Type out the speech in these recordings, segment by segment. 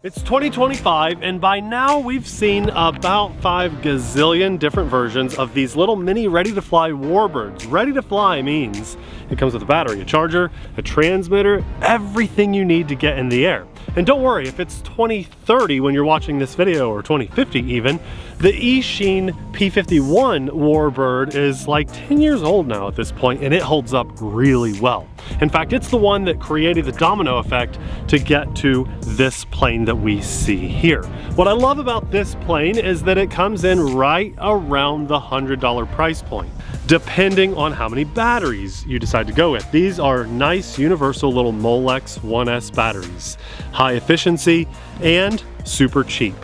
It's 2025, and by now we've seen about 5 gazillion different versions of these little mini ready-to-fly warbirds. Ready to fly means it comes with a battery, a charger, a transmitter, everything you need to get in the air. And don't worry, if it's 2030 when you're watching this video, or 2050 even, the Eachine P-51 warbird is like 10 years old now at this point, and it holds up really well. In fact, it's the one that created the domino effect to get to this plane that we see here. What I love about this plane is that it comes in right around the $100 price point, depending on how many batteries you decide to go with. These are nice universal little Molex 1S batteries, high efficiency and super cheap.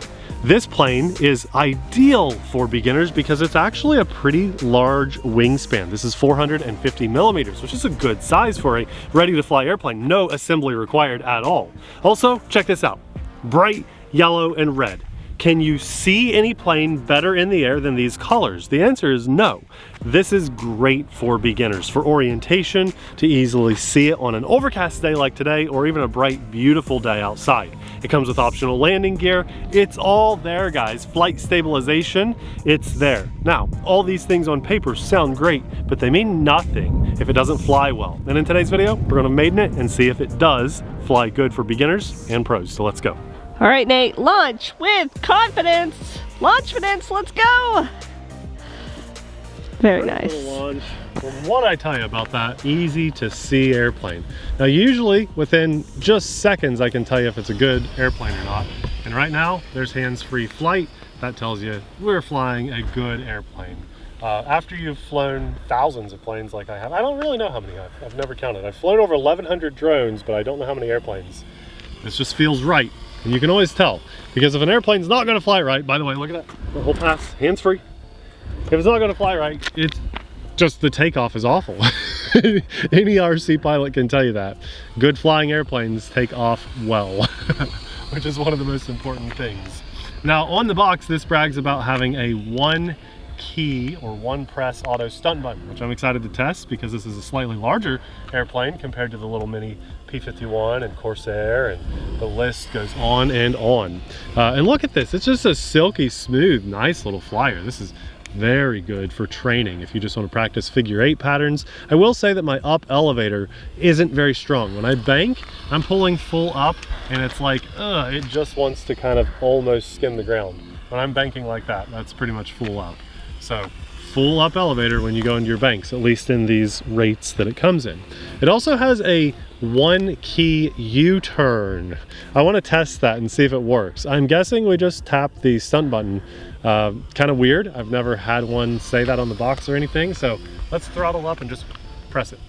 This plane is ideal for beginners because it's actually a pretty large wingspan. This is 450 millimeters, which is a good size for a ready-to-fly airplane. No assembly required at all. Also, check this out. Bright yellow and red. Can you see any plane better in the air than these colors? The answer is no. This is great for beginners, for orientation, to easily see it on an overcast day like today, or even a bright, beautiful day outside. It comes with optional landing gear. It's all there, guys. Flight stabilization, it's there. Now, all these things on paper sound great, but they mean nothing if it doesn't fly well. And in today's video, we're gonna maiden it and see if it does fly good for beginners and pros. So let's go. All right, Nate, launch with confidence. Launchfidence, let's go. Very nice. Launch. From what I tell you about that easy to see airplane. Now, usually within just seconds, I can tell you if it's a good airplane or not. And right now, there's hands-free flight. That tells you we're flying a good airplane. After you've flown thousands of planes like I have, I don't really know how many I've never counted. I've flown over 1,100 drones, but I don't know how many airplanes. This just feels right. And you can always tell, because if an airplane's not gonna fly right, by the way, look at that, the whole pass, hands-free. If it's not gonna fly right, it's just the takeoff is awful. Any RC pilot can tell you that. Good flying airplanes take off well, which is one of the most important things. Now, on the box, this brags about having a one key or one press auto stunt button, which I'm excited to test because this is a slightly larger airplane compared to the little mini P-51 and Corsair, and the list goes on and on. And look at this, it's just a silky smooth, nice little flyer. This is very good for training if you just want to practice figure 8 patterns. I will say that my up elevator isn't very strong. When I bank, I'm pulling full up and it's like, it just wants to kind of almost skim the ground. When I'm banking like that, that's pretty much full up. So full up elevator when you go into your banks, at least in these rates that it comes in. It also has a one key U-turn. I want to test that and see if it works. I'm guessing we just tap the stunt button. Kind of weird. I've never had one say that on the box or anything. So let's throttle up and just press it.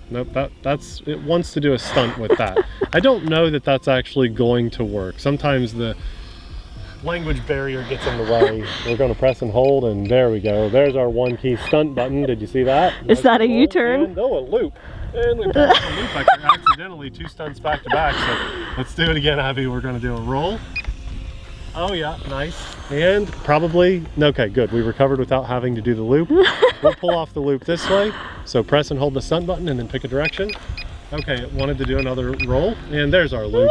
Nope, that's it wants to do a stunt with that. I don't know that that's actually going to work. Sometimes the language barrier gets in the way. We're going to press and hold, and there we go. There's our one key stunt button. Did you see that? Is that a U-turn? And, oh, a loop. And we pressed a loop. I could accidentally 2 stunts back to back. So let's do it again, Abby. We're going to do a roll. Oh yeah, nice. And probably, okay, good. We recovered without having to do the loop. We'll pull off the loop this way. So press and hold the stunt button and then pick a direction. Okay, it wanted to do another roll, and there's our loop.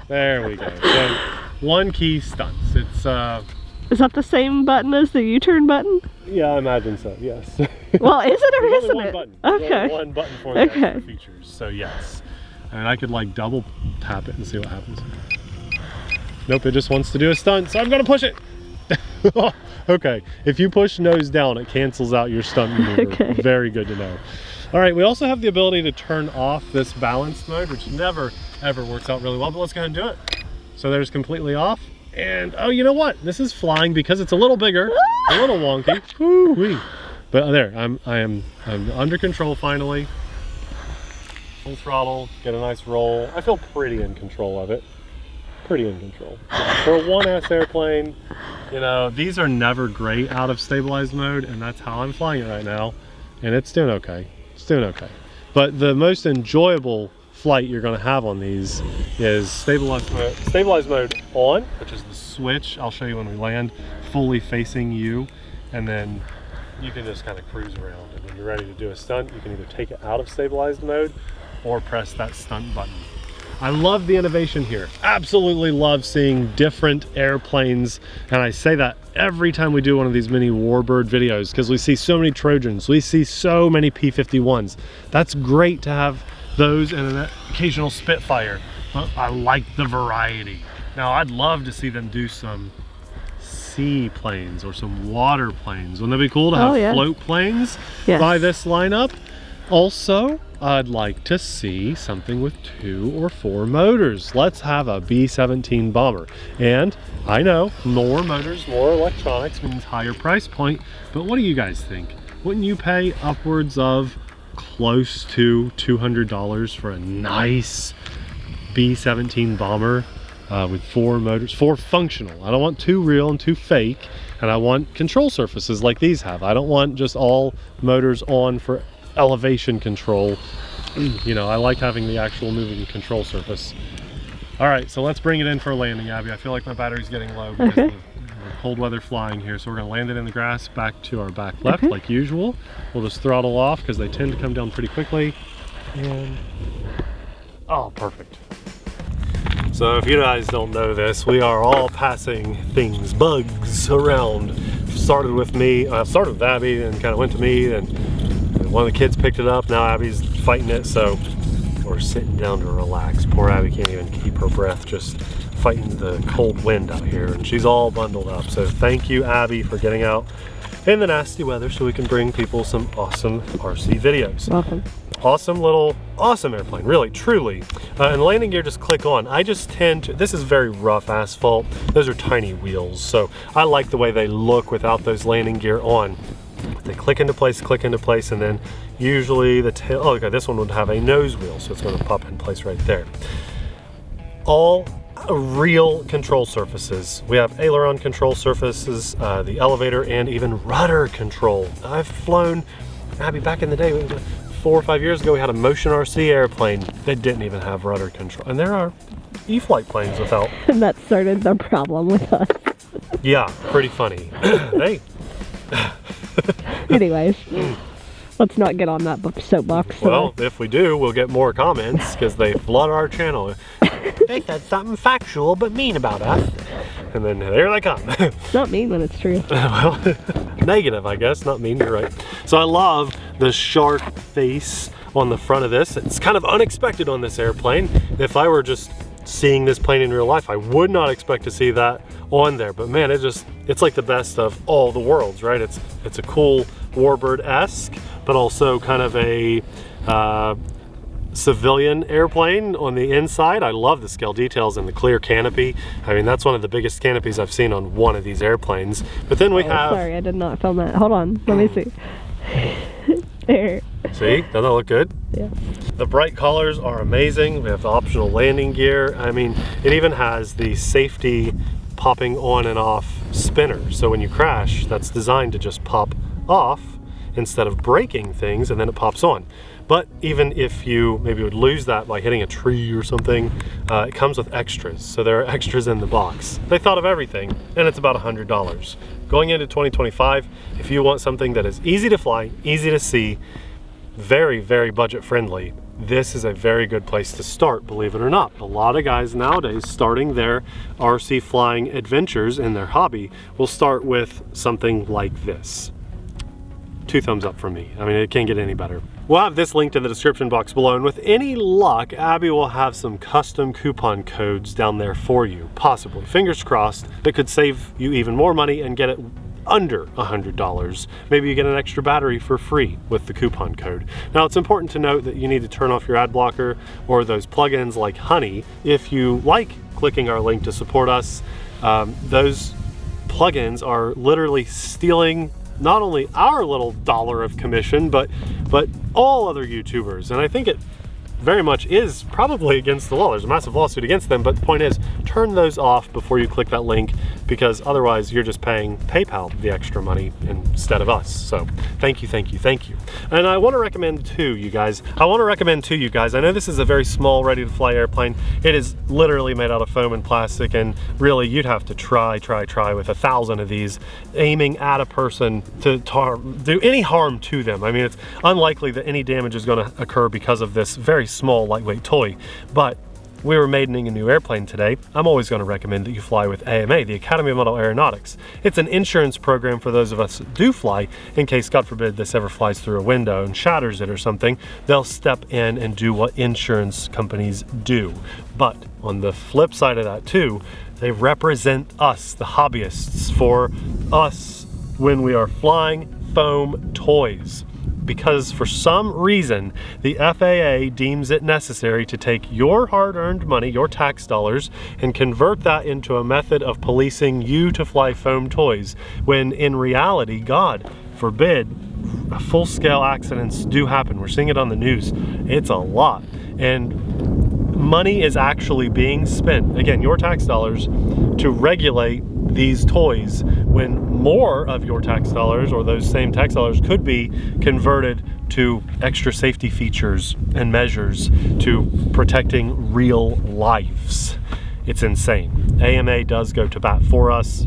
There we go. So, one key stunts. It's Is that the same button as the U-turn button? Yeah, I imagine so, yes. Well, is it or isn't it? Button. Okay. There's only one button for the extra features, so yes. And I could like double tap it and see what happens. Nope, it just wants to do a stunt, so I'm gonna push it. Okay, if you push nose down, it cancels out your stunt maneuver. Okay. Very good to know. All right, we also have the ability to turn off this balance mode, which never ever works out really well, but let's go ahead and do it. So there's completely off, and oh, you know what? This is flying because it's a little bigger, a little wonky. Woo-wee. But there, I'm under control finally. Full throttle, get a nice roll. I feel pretty in control of it. Pretty in control. For a 1S airplane, you know, these are never great out of stabilized mode, and that's how I'm flying it right now. And it's doing okay. It's doing okay. But the most enjoyable flight you're going to have on these is stabilized mode on, which is the switch. I'll show you when we land, fully facing you, and then you can just kind of cruise around. And when you're ready to do a stunt, you can either take it out of stabilized mode or press that stunt button. I love the innovation here. Absolutely love seeing different airplanes. And I say that every time we do one of these mini Warbird videos, because we see so many Trojans, we see so many P-51s. That's great to have those and an occasional Spitfire. But I like the variety. Now I'd love to see them do some seaplanes or some water planes. Wouldn't that be cool to have float planes by this lineup? Also, I'd like to see something with 2 or 4 motors. Let's have a B-17 bomber. And I know more motors, more electronics means higher price point, but what do you guys think? Wouldn't you pay upwards of close to $200 for a nice B-17 bomber with 4 motors, 4 functional? I don't want 2 real and 2 fake, and I want control surfaces like these have. I don't want just all motors on for elevation control. You know, I like having the actual moving control surface. All right, so let's bring it in for a landing, Abby. I feel like my battery's getting low because of the cold weather flying here. So we're gonna land it in the grass back to our back left like usual. We'll just throttle off because they tend to come down pretty quickly. And, oh, perfect. So if you guys don't know this, we are all passing things, bugs around. Started with me, started with Abby and kind of went to me, and one of the kids picked it up. Now Abby's fighting it, so we're sitting down to relax. Poor Abby can't even keep her breath, just fighting the cold wind out here, and she's all bundled up. So thank you, Abby, for getting out in the nasty weather so we can bring people some awesome RC videos. Welcome. Awesome airplane, really, truly. And landing gear, just click on. I just tend to, this is very rough asphalt. Those are tiny wheels, so I like the way they look without those landing gear on. They click into place, and then usually the tail, oh, okay, this one would have a nose wheel, so it's gonna pop in place right there. All real control surfaces. We have aileron control surfaces, the elevator, and even rudder control. I've flown, Abby, back in the day, 4 or 5 years ago, we had a Motion RC airplane that didn't even have rudder control. And there are E-flight planes without. And that started the problem with us. Yeah, pretty funny. Hey. Anyways, let's not get on that soapbox. Well, if we do, we'll get more comments because they flood our channel. They said something factual but mean about us. And then there they come. It's not mean when it's true. Well, negative, I guess, not mean, you're right. So I love the shark face on the front of this. It's kind of unexpected on this airplane. If I were just seeing this plane in real life, I would not expect to see that on there. But man, it's like the best of all the worlds, right? It's a cool Warbird-esque, but also kind of a civilian airplane on the inside. I love the scale details and the clear canopy. I mean, that's one of the biggest canopies I've seen on one of these airplanes. But then we have... Sorry, I did not film that. Hold on, let me see. There. See, doesn't that look good? Yeah. The bright colors are amazing. We have optional landing gear. I mean, it even has the safety popping on and off spinner. So when you crash, that's designed to just pop off instead of breaking things, and then it pops on. But even if you maybe would lose that by hitting a tree or something, it comes with extras. So there are extras in the box. They thought of everything, and it's about $100. Going into 2025, if you want something that is easy to fly, easy to see, very, very budget friendly, this is a very good place to start, believe it or not. A lot of guys nowadays starting their RC flying adventures in their hobby will start with something like this. 2 thumbs up from me. I mean, it can't get any better. We'll have this linked in the description box below, and with any luck, Abby will have some custom coupon codes down there for you, possibly, fingers crossed, that could save you even more money and get it under $100. Maybe you get an extra battery for free with the coupon code. Now, it's important to note that you need to turn off your ad blocker or those plugins like Honey. If you like clicking our link to support us, those plugins are literally stealing not only our little dollar of commission, but all other YouTubers. And I think it very much is probably against the law. There's a massive lawsuit against them, but the point is, turn those off before you click that link, because otherwise you're just paying PayPal the extra money instead of us. So thank you, thank you, thank you. And I want to recommend to you guys, I know this is a very small, ready to fly airplane. It is literally made out of foam and plastic, and really you'd have to try with 1,000 of these, aiming at a person to do any harm to them. I mean, it's unlikely that any damage is going to occur because of this very small, lightweight toy. But we were maidening a new airplane today, I'm always going to recommend that you fly with AMA, the Academy of Model Aeronautics. It's an insurance program for those of us that do fly, in case, God forbid, this ever flies through a window and shatters it or something. They'll step in and do what insurance companies do. But on the flip side of that too, they represent us, the hobbyists, for us when we are flying foam toys. Because for some reason, the FAA deems it necessary to take your hard-earned money, your tax dollars, and convert that into a method of policing you to fly foam toys, when in reality, God forbid, full-scale accidents do happen. We're seeing it on the news. It's a lot. And money is actually being spent, again, your tax dollars, to regulate these toys, when more of your tax dollars, or those same tax dollars, could be converted to extra safety features and measures to protecting real lives. It's insane. AMA does go to bat for us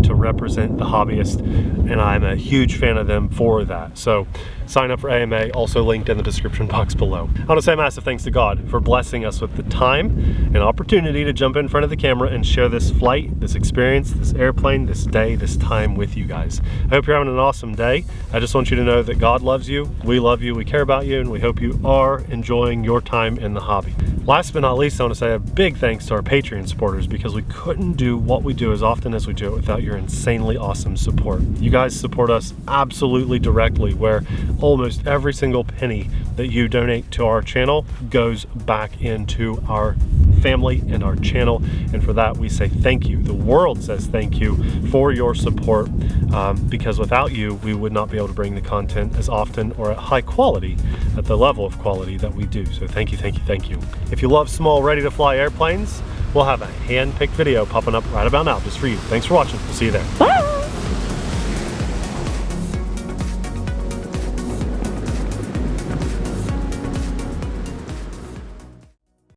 to represent the hobbyist, and I'm a huge fan of them for that. So sign up for AMA, also linked in the description box below. I want to say massive thanks to God for blessing us with the time and opportunity to jump in front of the camera and share this flight, this experience, this airplane, this day, this time with you guys. I hope you're having an awesome day. I just want you to know that God loves you, we love you, we care about you, and we hope you are enjoying your time in the hobby. Last but not least, I want to say a big thanks to our Patreon supporters, because we couldn't do what we do as often as we do it without your insanely awesome support. You guys support us absolutely directly, where almost every single penny that you donate to our channel goes back into our family and our channel, and for that we say thank you. The world says thank you for your support, because without you we would not be able to bring the content as often or at high quality, at the level of quality that we do. So thank you, thank you, thank you. If you love small, ready to fly airplanes, we'll have a hand-picked video popping up right about now just for you. Thanks for watching. We'll see you there. Bye.